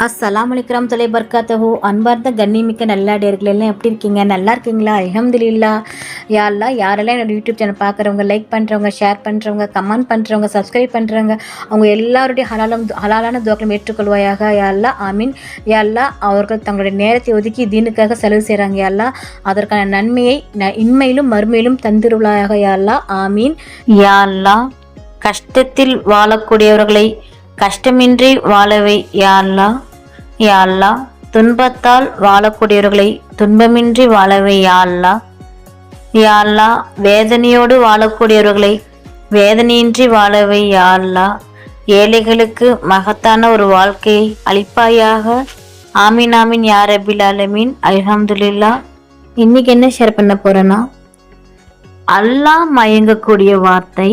அஸ்ஸலாமு அலைக்கும் தொலை பர்காத்தஹு. அன்பார்ந்த கண்ணிமிக்க நல்லடியார்கள் எல்லாம் எப்படி இருக்கீங்க? நல்லா இருக்கீங்களா? அல்ஹம்துலில்லாஹ். யா அல்லாஹ், யாரெல்லாம் என்னோட யூடியூப் சேனல் பார்க்குறவங்க, லைக் பண்ணுறவங்க, ஷேர் பண்ணுறவங்க, கமெண்ட் பண்ணுறவங்க, சப்ஸ்கிரைப் பண்ணுறவங்க, அவங்க எல்லாருடைய ஹலாலான துவாக்களும் ஏற்றுக்கொள்வாயாக. யா அல்லாஹ், ஆமீன். யா அல்லாஹ், அவர்கள் தங்களுடைய நேரத்தை ஒதுக்கி தீனுக்காக செலவு செய்கிறாங்க. யா அல்லாஹ், அதற்கான நன்மையை இன்மையிலும் மறுமையிலும் தந்திருளாயாக. யா அல்லாஹ், ஆமீன். யா அல்லாஹ், கஷ்டத்தில் வாழக்கூடியவர்களை கஷ்டமின்றி வாழவை. யா அல்லாஹ். யா அல்லாஹ், துன்பத்தால் வாழக்கூடியவர்களை துன்பமின்றி வாழவை. யா அல்லாஹ். யா அல்லாஹ், வேதனையோடு வாழக்கூடியவர்களை வேதனையின்றி வாழவை. யா அல்லாஹ், ஏழைகளுக்கு மகத்தான ஒரு வாழ்க்கையை அளிப்பாயாக. ஆமீன் ஆமீன் யா ரப்பில் ஆலமீன். அல்ஹம்துலில்லாஹ். இன்னைக்கு என்ன ஷேர் பண்ண போறேன்னா, அல்லாஹ் மயங்கக்கூடிய வார்த்தை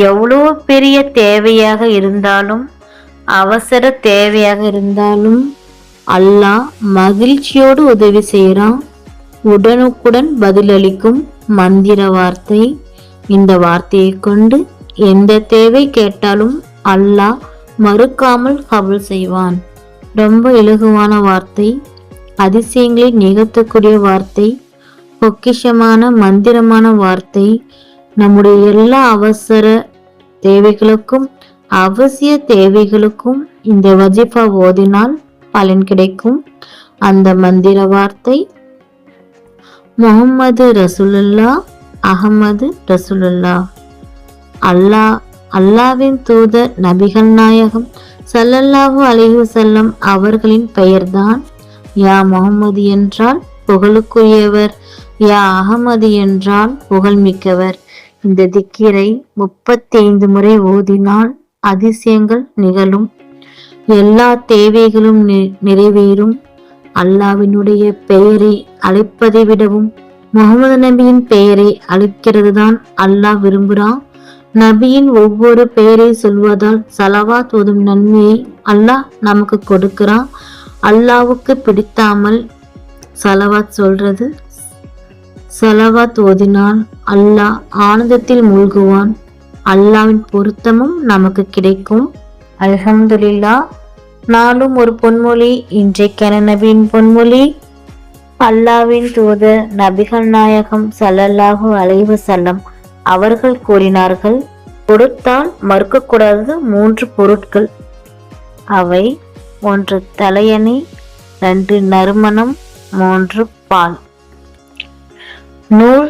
எவ்வளோ பெரிய தேவையாக இருந்தாலும், அவசர தேவையாக இருந்தாலும் அல்லாஹ் மகிழ்ச்சியோடு உதவி செய்கிறான். உடனுக்குடன் பதிலளிக்கும் மந்திர வார்த்தை. இந்த வார்த்தையை கொண்டு எந்த தேவை கேட்டாலும் அல்லாஹ் மறுக்காமல் கபூல் செய்வான். ரொம்ப இலகுவான வார்த்தை, அதிசயங்களை நிகழ்த்தக்கூடிய வார்த்தை, பொக்கிஷமான மந்திரமான வார்த்தை. நம்முடைய எல்லா அவசர தேவைகளுக்கும் அவசிய தேவைகளுக்கும் இந்த வஜிஃபா ஓதினால் பலன் கிடைக்கும். அந்த மந்திர வார்த்தை முஹம்மது ரசூலுல்லாஹ், அஹமது ரசூலுல்லாஹ். அல்லாவின் தூதர் நபிகள் நாயகம் ஸல்லல்லாஹு அலைஹி வஸல்லம் அவர்களின் பெயர்தான். யா முஹம்மது என்றால் புகழுக்குரியவர், யா அஹமது என்றால் புகழ்மிக்கவர். இந்த திக்கிரை 35 முறை ஓதினால் அதிசயங்கள் நிகழும், எல்லா தேவைகளும் நிறைவேறும். அல்லாவினுடைய பெயரை அழைப்பதை விடவும் முகமது நபியின் பெயரை அழைக்கிறது தான் அல்லாஹ் விரும்புகிறான். நபியின் ஒவ்வொரு பெயரை சொல்வதால் சலவாத் ஓதும் நன்மையை அல்லாஹ் நமக்கு கொடுக்கிறான். அல்லாவுக்கு பிடித்தாமல் சலவாத் சொல்றது, சலவாத் ஓதினால் அல்லாஹ் ஆனந்தத்தில் மூழ்குவான். அல்லாவின் பொருத்தமும் நமக்கு கிடைக்கும். அல்ஹம்துலில்லாஹ். நாளும் ஒரு பொன்மொழி. இன்றைக்கான நபியின் பொன்மொழி, அல்லாவின் தூதர் நபிகள் நாயகம் ஸல்லல்லாஹு அலைஹி வஸல்லம் அவர்கள் கூறினார்கள், கொடுத்தால் மறுக்கக்கூடாதது 3 பொருட்கள். அவை 1 தலையணை, 2 நறுமணம், 3 பால். நூல்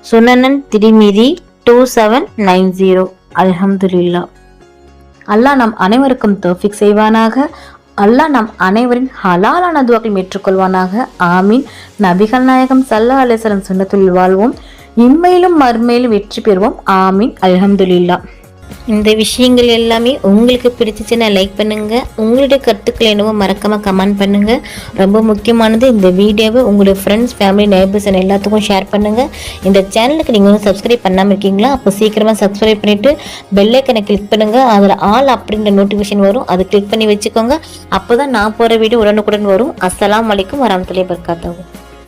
சுனனன் திரிமிதி 2790. அல்ஹம்துலில்லாஹ். அல்லாஹ் நம் அனைவருக்கும் தௌஃபீக் செய்வானாக. அல்லாஹ் நம் அனைவரின் ஹலாலான துஆக்களை ஏற்றுக்கொள்வானாக. ஆமீன். நபிகள் நாயகம் ஸல்லல்லாஹு அலைஹி வஸல்லம் சுன்னத்துல் வாழ்வோம், இம்மையிலும் மறுமையிலும் வெற்றி பெறுவோம். ஆமீன். அல்ஹம்துலில்லாஹ். இந்த விஷயங்கள் எல்லாமே உங்களுக்கு பிடிச்சிச்சுன்னா லைக் பண்ணுங்க. உங்களுடைய கருத்துக்கள் என்னவோ மறக்காம கமெண்ட் பண்ணுங்க. ரொம்ப முக்கியமானது, இந்த வீடியோவை உங்களுடைய ஃப்ரெண்ட்ஸ், ஃபேமிலி, நெய்பர்ஸ் எல்லாத்துக்கும் ஷேர் பண்ணுங்க. இந்த சேனலுக்கு நீங்கள் வந்து சப்ஸ்கிரைப் பண்ணாமல் இருக்கீங்களா? அப்போ சீக்கிரமாக சப்ஸ்கிரைப் பண்ணிட்டு பெல் ஐக்கனை கிளிக் பண்ணுங்க. அதில் ஆல் அப்படின்ற நோட்டிஃபிகேஷன் வரும், அதை கிளிக் பண்ணி வச்சுக்கோங்க. அப்போ தான் நான் போகிற வீடியோ உடனுக்குடன் வரும். அஸ்ஸலாமு அலைக்கும் வரஹ்மத்துல்லாஹி வபரகாத்துஹு.